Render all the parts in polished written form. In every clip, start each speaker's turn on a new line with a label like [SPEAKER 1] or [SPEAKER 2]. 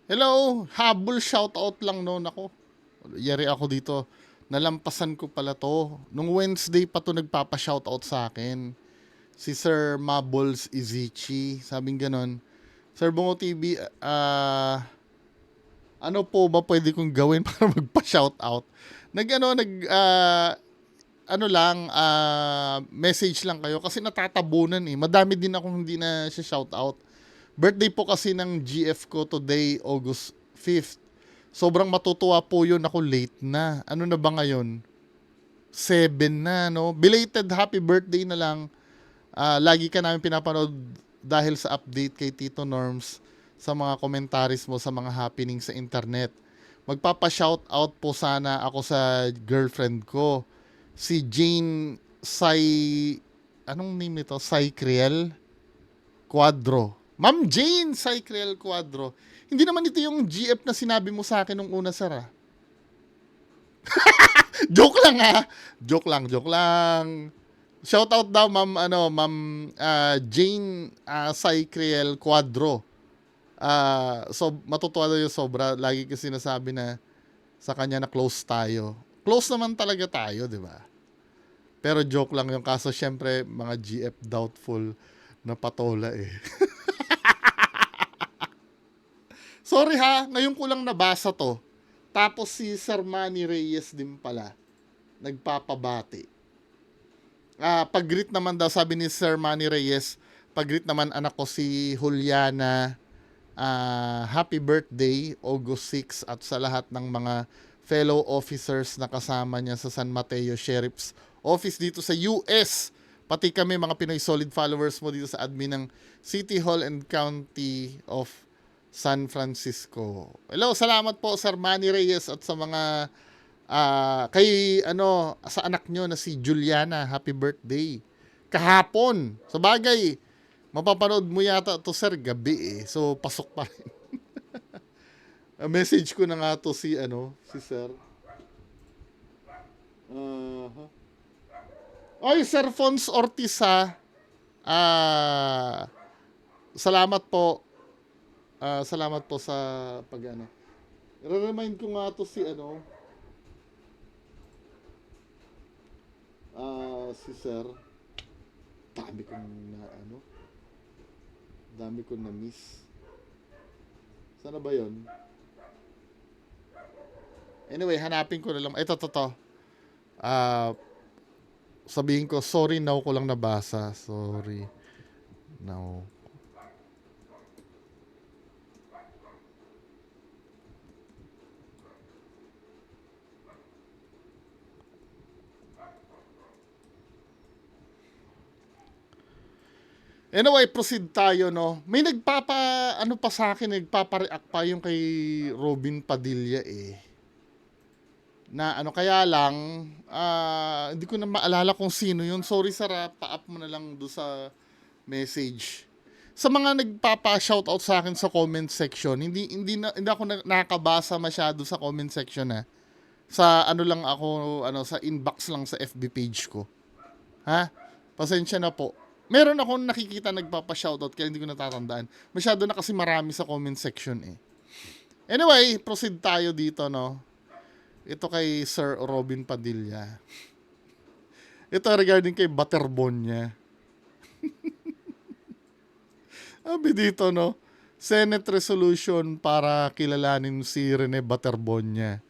[SPEAKER 1] Hello, habol shoutout lang noon ako. Yari ako dito. Nalampasan ko pala to. Nung Wednesday pa to nagpapa-shoutout sa akin. Si Sir Mabols Izichi. Sabing ganon. Sir Bungo TV, ano po ba pwede kong gawin para magpa-shoutout? Ano lang, message lang kayo kasi natatabunan eh. Madami din akong hindi na siya shoutout. Birthday po kasi ng GF ko today, August 5th. Sobrang matutuwa po yun, ako late na. Ano na ba ngayon? 7 na, no? Belated happy birthday na lang. Lagi ka namin pinapanood dahil sa update kay Tito Norms sa mga commentaries mo sa mga happening sa internet. Magpapa-shoutout po sana ako sa girlfriend ko. Si Jane Sai... Anong name nito? Sai Quadro. Ma'am Jane Cycrel Quadro. Hindi naman ito yung GF na sinabi mo sa akin nung una, sir. Joke lang ha. Joke lang. Shoutout daw ma'am Jane Cycrel Quadro. So matutuwa daw yung sobra. Lagi ko sinasabi na sa kanya na close tayo. Close naman talaga tayo, di ba? Pero joke lang yung kaso, syempre mga GF doubtful na patola eh. Sorry ha, ngayon ko lang nabasa to. Tapos si Sir Manny Reyes din pala, nagpapabati. Pag-greet naman daw, sabi ni Sir Manny Reyes, pag-greet naman anak ko si Juliana, happy birthday, August 6, at sa lahat ng mga fellow officers na kasama niya sa San Mateo Sheriff's Office dito sa US. Pati kami mga Pinoy solid followers mo dito sa admin ng City Hall and County of San Francisco. Hello, salamat po Sir Manny Reyes at sa mga sa anak nyo na si Juliana, happy birthday. Kahapon. Sa bagay, mapapanood mo yata to sir gabi eh. So pasok pa rin. Message ko na nga to si sir. Uh-huh. Oy, Sir Fons Ortiz ha. Salamat po. Salamat po sa pag-ano. I-remind ko nga to si Sir. Dami kong dami kong na-miss. Sana ba 'yon? Anyway, hanapin ko na lang. Ito, to. Sabihin ko, sorry now ko lang nabasa. Sorry now. Anyway, proceed tayo, no? May pa sa akin, nagpapa-react pa yung kay Robin Padilla eh. Na kaya lang, hindi ko na maalala kung sino yun. Sorry sir, pa-up mo na lang do sa message. Sa mga nagpapa-shoutout sa akin sa comment section, hindi ako nakakabasa masyado sa comment section ha. Sa lang ako, sa inbox lang sa FB page ko. Ha? Pasensya na po. Meron akong nakikita nagpapa-shoutout kaya hindi ko natatandaan. Masyado na kasi marami sa comment section eh. Anyway, proceed tayo dito, no? Ito kay Sir Robin Padilla. Ito regarding kay Butterbonya. Sabi dito, no? Senate resolution para kilalanin si Rene Butterbonya.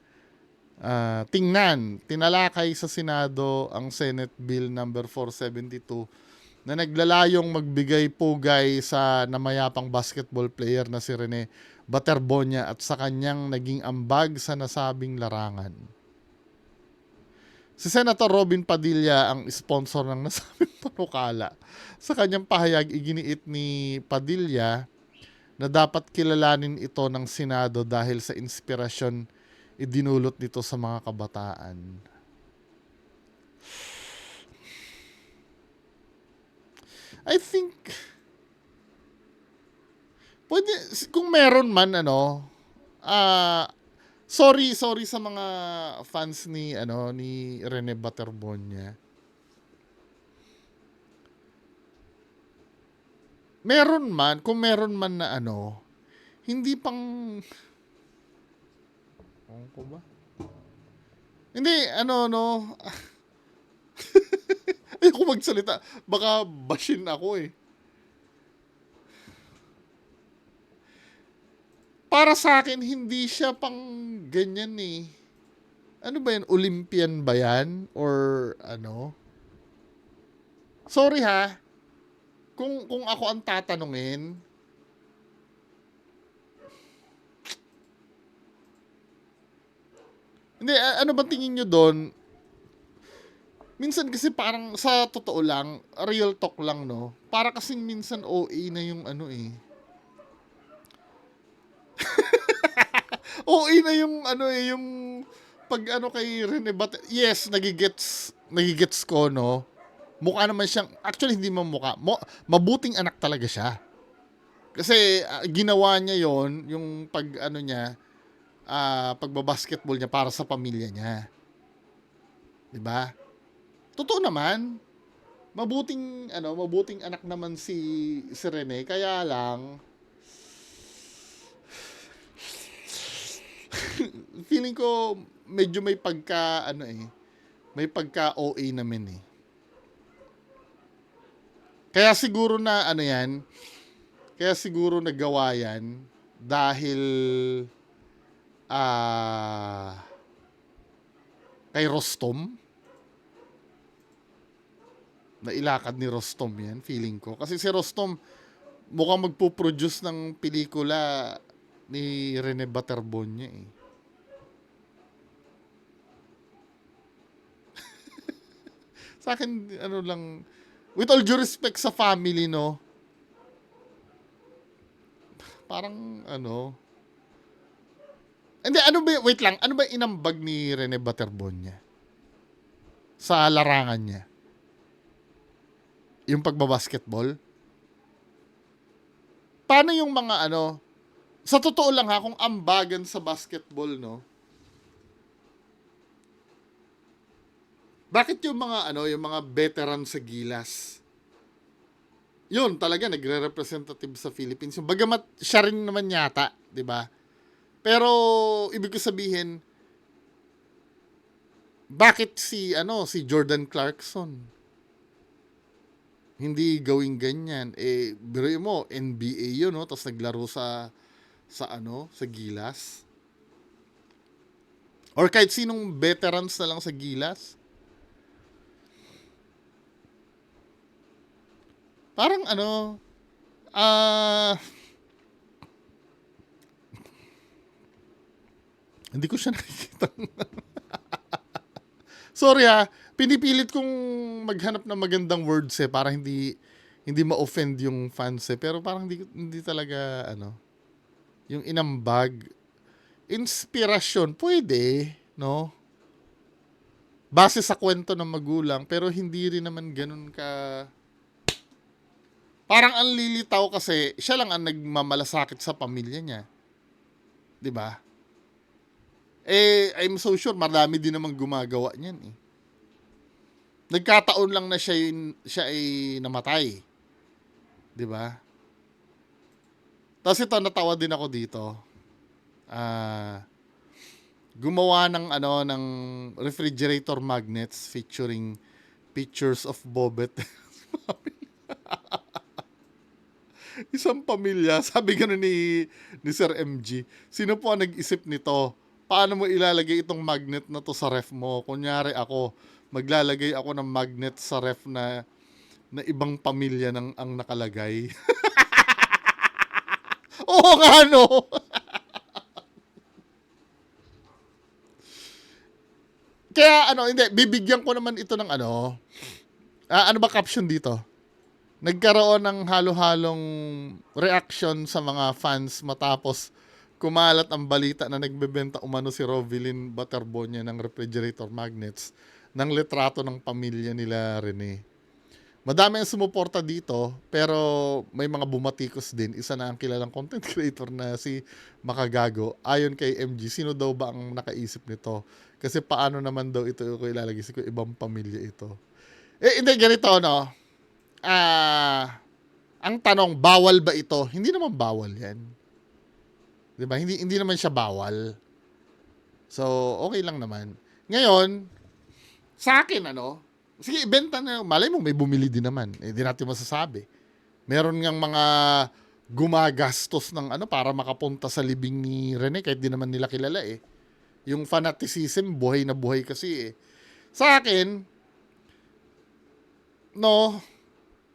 [SPEAKER 1] Tingnan, tinalakay sa Senado ang Senate Bill number 472 na naglalayong magbigay pugay sa namayapang basketball player na si Rene Butterbonya at sa kanyang naging ambag sa nasabing larangan. Si Senator Robin Padilla ang sponsor ng nasabing panukala. Sa kanyang pahayag, iginiit ni Padilla na dapat kilalanin ito ng Senado dahil sa inspirasyon idinulot nito sa mga kabataan. I think pwede kung meron man sorry sa mga fans ni ni Rene Butterbonya. Kung meron man na hindi pang... Ewan ko ba? Hindi, ano, no? Ayoko magsalita. Baka bashin ako eh. Para sa akin, hindi siya pang ganyan eh. Ano ba yan? Olympian ba yan? Or ano? Sorry ha. Kung ako ang tatanungin, hindi, ano ba tingin nyo doon? Minsan kasi parang sa totoo lang, real talk lang, no? Para kasing minsan OA na yung ano eh. OA na yung ano eh, yung pag ano kay Rene Bat, yes, nagigets ko, no? Mukha naman siyang, actually hindi man mukha, mabuting anak talaga siya. Kasi ginawa niya yon yung pag ano niya, pagbabasketball niya para sa pamilya niya. 'Di ba? Totoo naman. Mabuting anak naman si Rene, kaya lang feeling ko medyo may pagka ano eh, may pagka OA naman eh. Kaya siguro na ano yan, kaya siguro nagawa yan dahil kay Rostom. Nailakad ni Rostom yan, feeling ko. Kasi si Rostom mukhang magpo-produce ng pelikula ni Rene Baterbonia eh. Sa akin, ano lang, with all due respect sa family, no, parang, ano, hindi, ano ba, wait lang, ano ba inambag ni Rene Baterbonia sa larangan niya? Yung pagbabasketball? Paano yung mga, ano, sa totoo lang ha, kung ambagan sa basketball, no, bakit yung mga, ano, yung mga veteran sa Gilas, yun talaga nagre-representative sa Philippines. Yung bagamat siya rin naman yata, 'di ba? Pero ibig ko sabihin, bakit si Jordan Clarkson hindi gawing ganyan? Eh biro mo NBA 'yun, no? Tapos naglaro sa Gilas. Or kahit sinong veterans na lang sa Gilas. Parang ano, hindi ko siya nakikita. Sorry ha, pinipilit kong maghanap ng magandang words eh para hindi ma-offend yung fans eh. Pero parang hindi talaga ano, yung inambag, inspirasyon, pwede, no? Base sa kwento ng magulang, pero hindi rin naman ganun ka... Parang ang lilitaw kasi, siya lang ang nagmamalasakit sa pamilya niya. 'Di ba? Eh, I'm so sure marami din namang gumagawa niyan eh. Nagkataon lang na siya ay namatay. 'Di ba? Tapos ito, natawa din ako dito. Gumawa ng refrigerator magnets featuring pictures of Bobet. Isang pamilya, sabi gano'n ni Sir MG, sino po ang nag-isip nito? Paano mo ilalagay itong magnet na to sa ref mo? Kunyari ako, maglalagay ako ng magnet sa ref na ibang pamilya ang nakalagay. Oo nga, no? Kaya hindi, bibigyan ko naman ito ng ano ba caption dito? Nagkaroon ng halo-halong reaction sa mga fans matapos kumalat ang balita na nagbebenta umano si Rovelyn Baterbonia ng refrigerator magnets ng litrato ng pamilya nila Rene. Madami ang sumuporta dito, pero may mga bumatikos din. Isa na ang kilalang content creator na si Makagago. Ayon kay MG, sino daw ba ang nakaisip nito? Kasi paano naman daw ito ko ilalagay sa ibang pamilya ito? Eh, hindi, ganito, no? Ang tanong, bawal ba ito? Hindi naman bawal yan. 'Di ba? Hindi naman siya bawal. So, okay lang naman. Ngayon, sa akin sige, ibenta na. Malay mo may bumili din naman. Di natin masasabi. Meron ngang mga gumagastos ng para makapunta sa libing ni Rene kahit di naman nila kilala eh. Yung fanaticism, buhay na buhay kasi eh. Sa akin,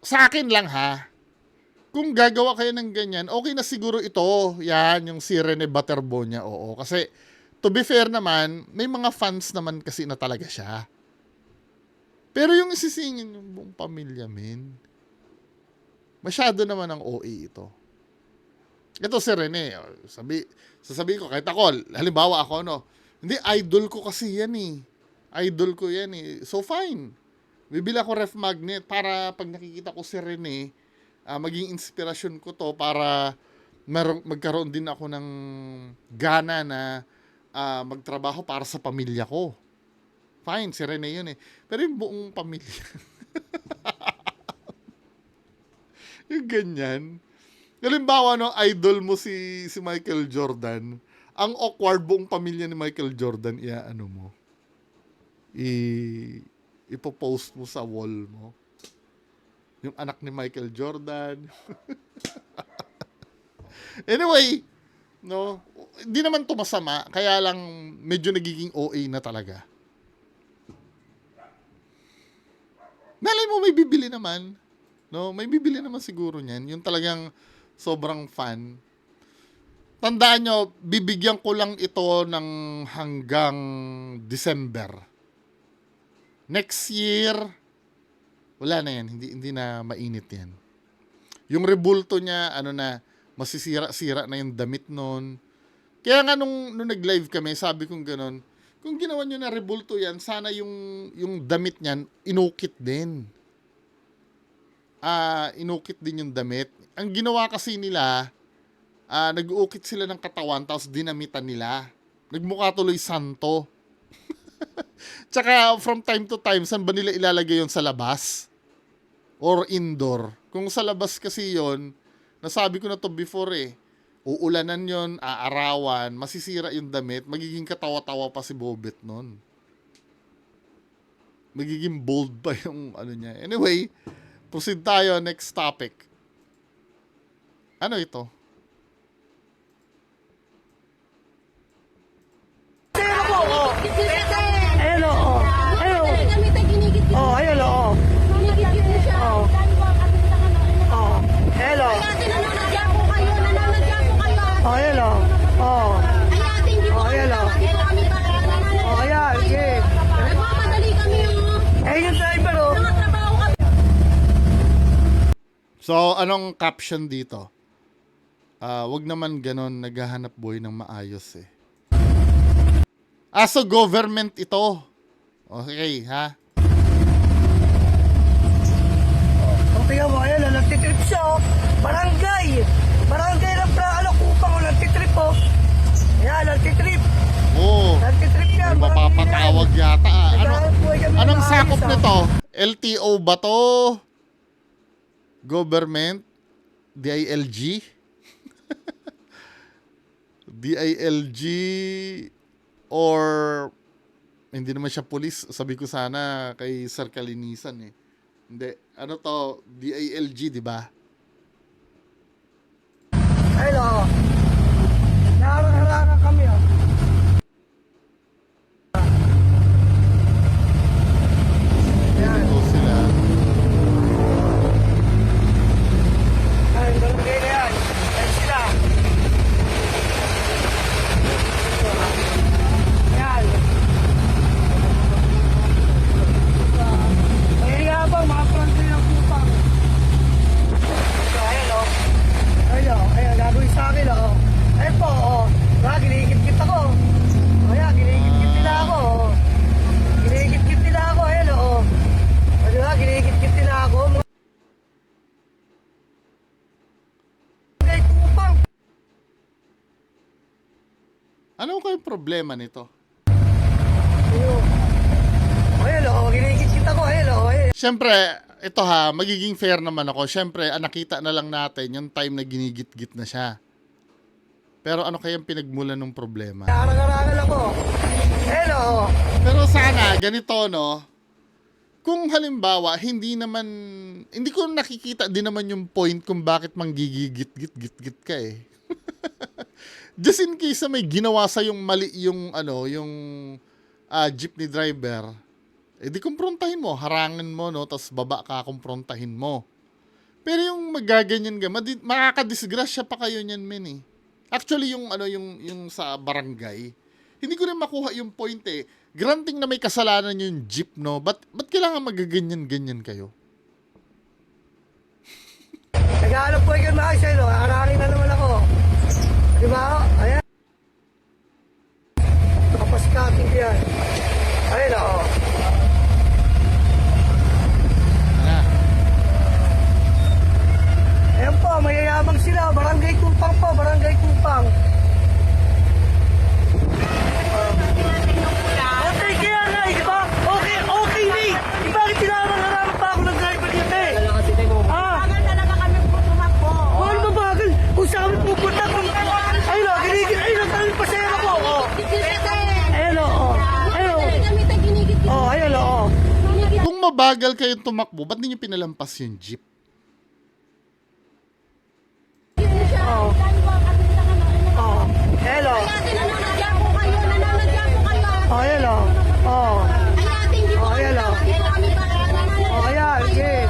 [SPEAKER 1] sa akin lang ha, kung gagawa kayo ng ganyan, okay na siguro ito. Yan, yung si Rene Baterbonia, oo. Kasi, to be fair naman, may mga fans naman kasi na talaga siya. Pero yung isisingin yung buong pamilya, men, masyado naman ang OA ito. Ito si Rene, sasabihin ko, kahit ako, halimbawa ako, hindi, idol ko kasi yan eh. Idol ko yan eh. So fine. Bibili ako ref magnet para pag nakikita ko si Rene, maging inspirasyon ko to para magkaroon din ako ng gana na magtrabaho para sa pamilya ko. Fine, si Rene yun eh. Pero yung buong pamilya. Yung ganyan. Halimbawa, idol mo si Michael Jordan. Ang awkward buong pamilya ni Michael Jordan, mo. Ipopost mo sa wall mo. Yung anak ni Michael Jordan. Anyway, hindi naman to masama. Kaya lang, medyo nagiging OA na talaga. Malay mo, may bibili naman. May bibili naman siguro niyan. Yung talagang sobrang fan. Tandaan nyo, bibigyan ko lang ito ng hanggang December. Next year, wala na yan. Hindi na mainit yan. Yung rebulto niya, masisira-sira na yung damit nun. Kaya nga nung nag-live kami, sabi kong ganun, kung ginawa nyo na rebulto yan, sana yung damit niyan, inukit din. Inukit din yung damit. Ang ginawa kasi nila, nag-uukit sila ng katawan, tapos dinamitan nila. Nagmukha tuloy santo. Tsaka from time to time, saan ba nila ilalagay yon, sa labas? Or indoor? Kung sa labas kasi yon, nasabi ko na to before eh, uulanan yon, aarawan, masisira yung damit, magiging katawa-tawa pa si Bobet nun. Magiging bold pa yung niya. Anyway, proceed tayo, next topic. Ano ito?
[SPEAKER 2] Ayun o. Oh, ayun o. Oh. Oh. Hello. Oh, ayun o. Oh. Oh, ayun o. Oh, ayan. Okay. Ayun yung driver o.
[SPEAKER 1] So, anong caption dito? Wag naman ganon, naghahanap buhay ng maayos eh. So government ito. Okay, ha?
[SPEAKER 2] Tingnan mo, ayun o, nagtitrip siya o. Barangay ng kupang o, nagtitrip o. Ayan, nagtitrip.
[SPEAKER 1] Oo.
[SPEAKER 2] Nagtitrip yan.
[SPEAKER 1] May mapapatawag yata. Anong sakop
[SPEAKER 2] maayos,
[SPEAKER 1] nito? LTO ba to? Government? DILG? DILG or hindi naman siya police. Sabi ko sana kay Sir Kalinisan eh. Hindi. Ano to? DILG, di ba?
[SPEAKER 2] Hello. Nakakaharap kami o.
[SPEAKER 1] Ito sila.
[SPEAKER 2] Ay, barangay na yan. Ayan sila. Ayan. Ayan nga ba, mga barangay ng kupang. Ayan o. Ayan, gagawin sa akin o. Ayan po o. Ginikit-kit ako. Ayan, ginikit-kit nila ako o. Ginikit-kit nila ako. Ayan o. Diba, ginikit-kit nila ako. Kupang.
[SPEAKER 1] Ano kayong problema nito?
[SPEAKER 2] Ayan o, ginikit-kit ako. Ayan o.
[SPEAKER 1] Siyempre, ito ha, magiging fair naman ako. Siyempre, nakita na lang natin yung time na ginigit-git na siya. Pero ano kayang pinagmulan ng problema?
[SPEAKER 2] Arang-arangal ako. Ayun o.
[SPEAKER 1] Pero sana, ganito, no? Kung halimbawa, hindi ko nakikita din naman yung point kung bakit manggigigit-git-git ka eh. Just in case na may ginawa sa yung mali yung, jeepney driver, di kumprontahin mo, harangan mo, no? Tapos baba ka, kumprontahin mo. Pero yung magaganyan ka, makakadisgrasya pa kayo niyan, men eh. Actually, yung sa barangay, hindi ko rin makuha yung point eh. Granting na may kasalanan yung jeep, no? Ba't kailangan magaganyan-ganyan kayo?
[SPEAKER 2] Nag-aalap po yung mga isa, no? Arangin na naman ako. Di ba? Ayan. Nakapaskating ko yan. Ayun o.
[SPEAKER 1] Ano?
[SPEAKER 2] Ayan po, mayayabang sila. Barangay Kupang po, Barangay Kupang. Okay, kaya nga, di ba? Okay, Lee. Di ba tinarang-harang pa ako ng driver niya, te?
[SPEAKER 3] Bagal talaga kami tumakbo.
[SPEAKER 2] Mahal ba bagal? Kung saan kami pupunta, kung... Ayun o, ginigit. Ayun o, tayo pasera ko. Ayun o, ayun o. Ayun o.
[SPEAKER 1] Kung mabagal kayong tumakbo, ba't ninyo pinalampas yung jeep?
[SPEAKER 2] Oh, hello. Oh, hello. Oh. Oh, hello. Oh, ayan. Okay.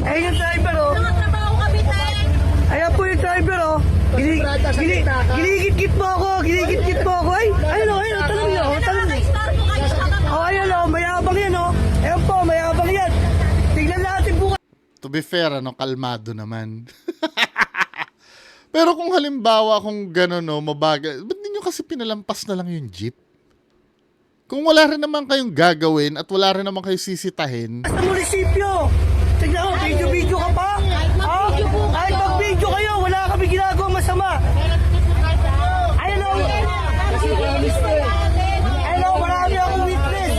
[SPEAKER 2] Ayun yung driver, oh. Ayan po yung driver, oh. Giligit-git mo ako. Giligit-git mo ako. Ay, ayun, oh. Ayun, tanong niyo. Oh, tanong niyo. Oh, ayan, oh. Mayabang yan, oh. Ayan po, mayabang yan. Tignan natin bukas.
[SPEAKER 1] To be fair, kalmado naman. Pero kung halimbawa, kung gano'n, no, mabagal, ba't ninyo kasi pinalampas na lang yung jeep? Kung wala rin naman kayong gagawin at wala rin naman kayo sisitahin,
[SPEAKER 2] Sa munisipyo. Tignan mo, video-video ka pa. Kahit mag-video kayo, wala kami ginagawa masama. Ayun o. Ayun o, marami akong witness.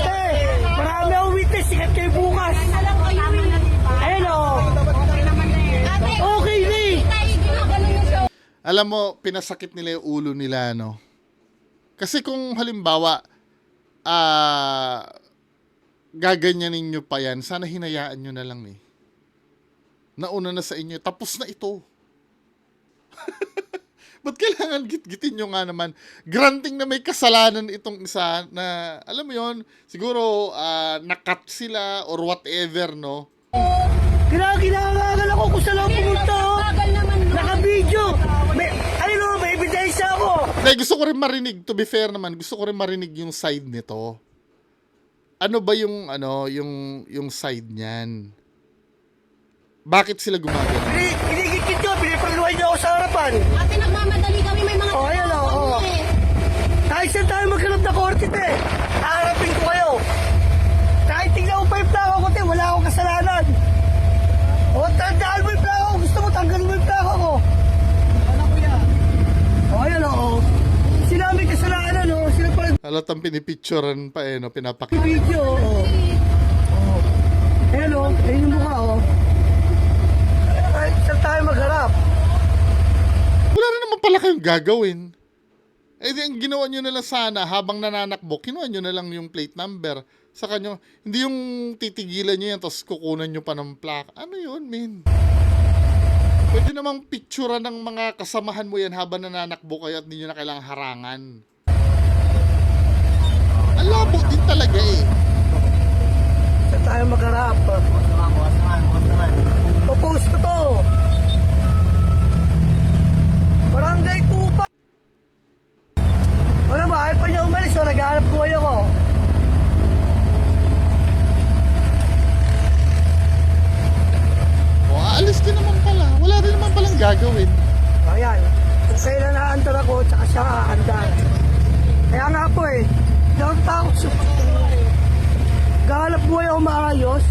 [SPEAKER 2] Marami akong witness. Sikat kayo bukas. Ayun o. Okay, Lee.
[SPEAKER 1] alam mo, pinasakit nila yung ulo nila, no? Kasi kung halimbawa, gaganyanin nyo pa yan, sana hinayaan nyo na lang eh. Nauna na sa inyo, tapos na ito. Ba't kailangan git-gitin nyo nga naman? Granting na may kasalanan itong isa na, alam mo yon, siguro nakat sila or whatever, no?
[SPEAKER 2] Ginagagal ako kung saan ako pumunta. oh. Naka-video. Ayun o, may ebidensya ako.
[SPEAKER 1] Dahil gusto ko rin marinig, to be fair naman, gusto ko rin marinig yung side nito. Ano ba yung, yung side niyan? Bakit sila gumagano?
[SPEAKER 2] Kinigit nyo, pinipaluhan nyo ako sa harapan.
[SPEAKER 3] Ate, nagmamadali kami, may mga
[SPEAKER 2] Oh, ayan o. Oh. Kahit saan tayo maghanap na korte, te. Haharapin ko kayo. Kahit tingnan mo pa yung plaka ko, te. Wala akong kasalanan. O, tandaan mo yung plaka ko. Gusto mo, tanggalin mo yung plaka ko. Ano ko yan? O, ayan o. Sila may kasalanan, o. Sila pa
[SPEAKER 1] Halatang pinipicturean pa eh, no? Pinapakita.
[SPEAKER 2] video, o. Ayan o. Ayan yung mukha, o. Kahit saan tayo magharap.
[SPEAKER 1] Wala na naman pala kayong gagawin. Eh di ang ginawa nyo na lang sana habang nananakbo, kinuha nyo na lang yung plate number sa kanyo. Hindi yung titigilan nyo yan tapos kukunan nyo pa ng plaka. Ano yun, men? Pwede namang picturean ng mga kasamahan mo yan habang nananakbo kayo at hindi nyo na kailangang harangan. Ang labo din talaga eh.
[SPEAKER 2] Saan tayo magharap? Popost ko to. Barangay Kupa. Ano ba? Ayaw pa niya umalis. So, naghahanap buhay ako.
[SPEAKER 1] O, aalis din naman pala. Wala rin naman palang gagawin.
[SPEAKER 2] Ayan. Kung kailan naandar ako, tsaka siya aandar. Kaya nga po eh. Hindi ako takot siya. Naghahanap buhay ako maayos.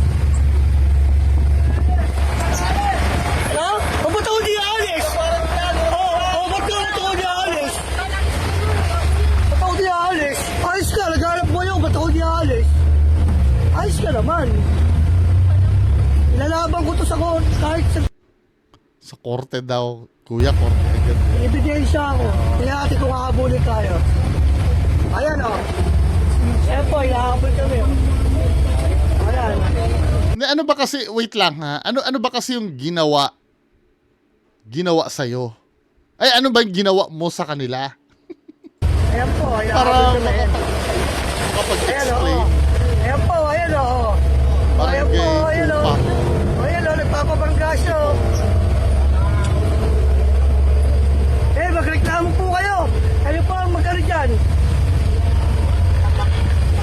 [SPEAKER 2] Hello? O ba't ako di aalis? Ba't ako di aalis? Ba't ako di aalis? Ayos ka, naghahanap buhay ako, ba't ako di aalis? Ayos ka naman. Ilalaban ko to sa kahit sa
[SPEAKER 1] korte daw. Kuya, korte agad.
[SPEAKER 2] Ebidensya ako. Kaya ati kung kakabulin tayo. Ayan o. Ayan po, inahabol kami. Ayan.
[SPEAKER 1] Hindi, ano ba kasi, wait lang ha, ano ba kasi yung ginawa sa'yo? Ay, ano ba yung ginawa mo sa kanila?
[SPEAKER 2] Ayan po,
[SPEAKER 1] Para
[SPEAKER 2] inahabol kami. Ayan o.
[SPEAKER 1] makapag-explain.
[SPEAKER 2] Ayan po, ayan o. Ayan po, ayan o. Ayan o, nagpapabangga siya o. Magreklamo po kayo. Kayo po ang magkano dyan.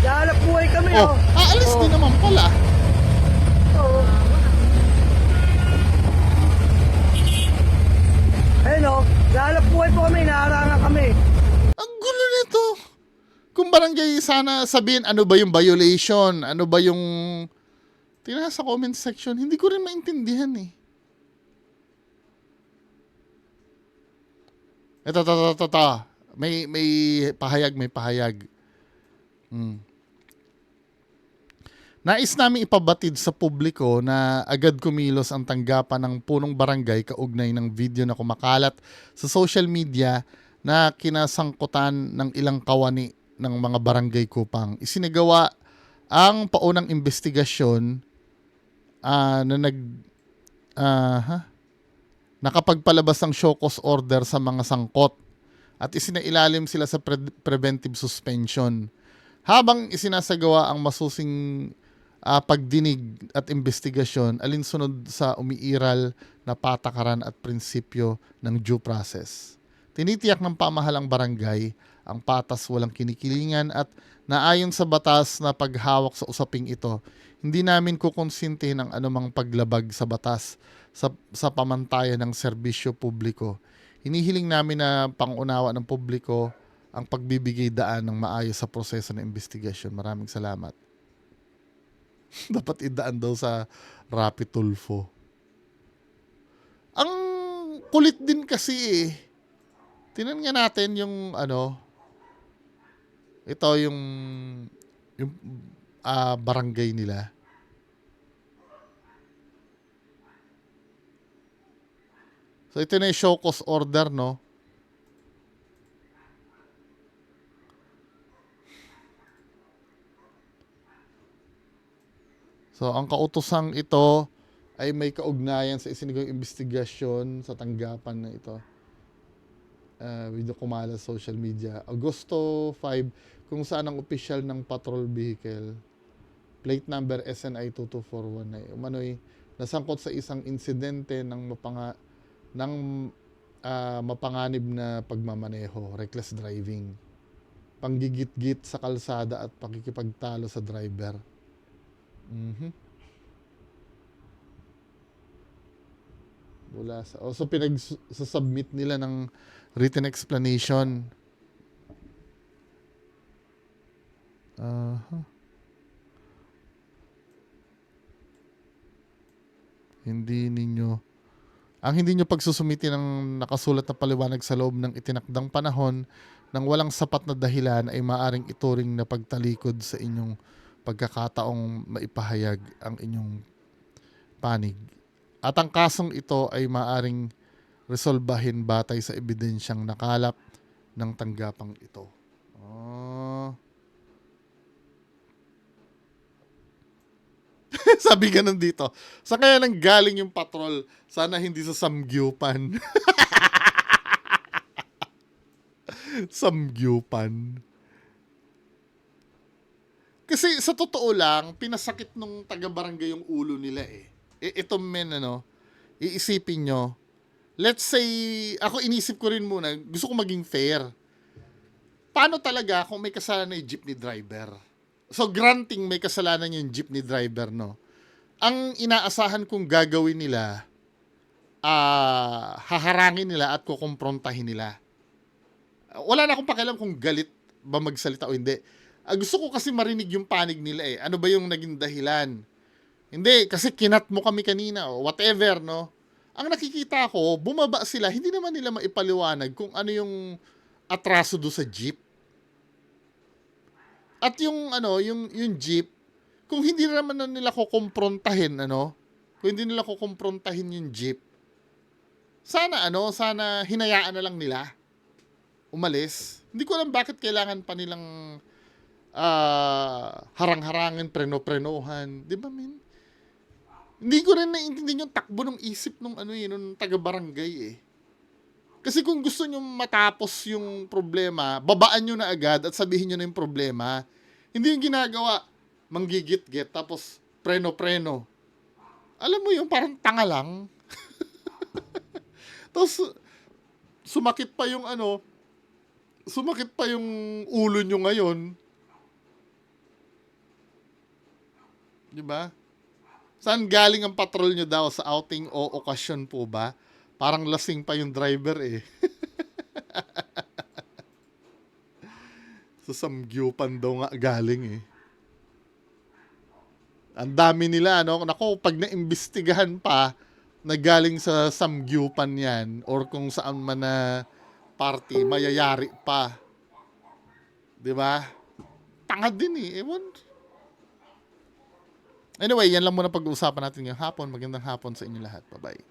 [SPEAKER 2] Nahanap buhay kami o.
[SPEAKER 1] Aalis din naman pala.
[SPEAKER 2] Oo. Ayun o, nahanap buhay po kami, naharangan kami.
[SPEAKER 1] Ang gulo nito. Kung barangay, sana sabihin ano ba yung violation, ano ba yung... Tingnan sa comment section, hindi ko rin maintindihan eh. Ito. May pahayag. Nais namin ipabatid sa publiko na agad kumilos ang tanggapan ng punong barangay kaugnay ng video na kumakalat sa social media na kinasangkutan ng ilang kawani ng mga barangay Kupang. Isinagawa ang paunang investigasyon nakapagpalabas ng show cause order sa mga sangkot at isinailalim sila sa preventive suspension. Habang isinasagawa ang masusing pagdinig at investigasyon alinsunod sa umiiral na patakaran at prinsipyo ng due process. Tinitiyak ng pamahalang barangay ang patas walang kinikilingan at naayon sa batas na paghawak sa usaping ito, hindi namin kukonsintihin ang anumang paglabag sa batas sa pamantayan ng serbisyo publiko. Hinihiling namin na pangunawa ng publiko ang pagbibigay daan ng maayos sa proseso ng investigasyon. Maraming salamat. Dapat idaan daw sa Rapi Tulfo. Ang kulit din kasi eh. Tingnan nga natin yung ito yung barangay nila. So ito na yung show cause order, no? So ang kautosang ito ay may kaugnayan sa isinagawang investigasyon sa tanggapan na ito. Video kumala sa social media. Agosto 5, kung saan ang opisyal ng patrol vehicle, plate number SNI 2241 ay umano'y nasangkot sa isang insidente ng mapanganib na pagmamaneho, reckless driving, panggigit-git sa kalsada at pakikipagtalo sa driver. So pinag-submit nila ng written explanation. Ang hindi nyo pagsusumiti ng nakasulat na paliwanag sa loob ng itinakdang panahon ng walang sapat na dahilan ay maaring ituring na pagtalikod sa inyong pagkakataong maipahayag ang inyong panig. At ang kasong ito ay maaring resolbahin batay sa ebidensyang nakalap ng tanggapang ito. Sabi ganun dito. Sa kaya nang galing yung patrol, sana hindi sa Samgyupan. Samgyupan. Kasi sa totoo lang, pinasakit nung taga-barangay yung ulo nila eh. Ito men, iisipin nyo, let's say, ako inisip ko rin muna, gusto ko maging fair. Paano talaga kung may kasalanan yung jeepney driver? So, granting may kasalanan yung jeepney driver, no? Ang inaasahan kong gagawin nila, haharangin nila at kukumprontahin nila. Wala na akong pakialam kung galit ba magsalita o hindi. Gusto ko kasi marinig yung panig nila eh. Ano ba yung naging dahilan? Hindi, kasi kinat mo kami kanina o whatever, no? Ang nakikita ko, bumaba sila, hindi naman nila maipaliwanag kung ano yung atraso do sa jeep. At yung yung jeep, kung hindi naman na nila kukumprontahin, kung hindi nila kukumprontahin yung jeep, sana hinayaan na lang nila umalis. Hindi ko alam bakit kailangan pa nilang harang-harangin, preno-prenohan. Di ba, men? Hindi ko rin naiintindihan yung takbo ng isip nung nung taga-barangay eh. Kasi kung gusto nyo matapos yung problema, babaan nyo na agad at sabihin nyo na yung problema. Hindi yung ginagawa, manggigit-git, tapos preno-preno. Alam mo yung parang tanga lang. Tapos, sumakit pa yung ulo nyo ngayon. Di ba? Saan galing ang patrol nyo daw? Sa outing o okasyon po ba? Parang lasing pa yung driver eh. Sa samgyupan daw nga galing eh. Ang dami nila, Nako, pag naimbestigahan pa, na galing sa samgyupan yan, or kung saan man na party, mayayari pa. Di ba? Tanga din eh. Ewan. Anyway, yan lang muna pag-uusapan natin ngayong hapon. Magandang hapon sa inyo lahat. Bye-bye.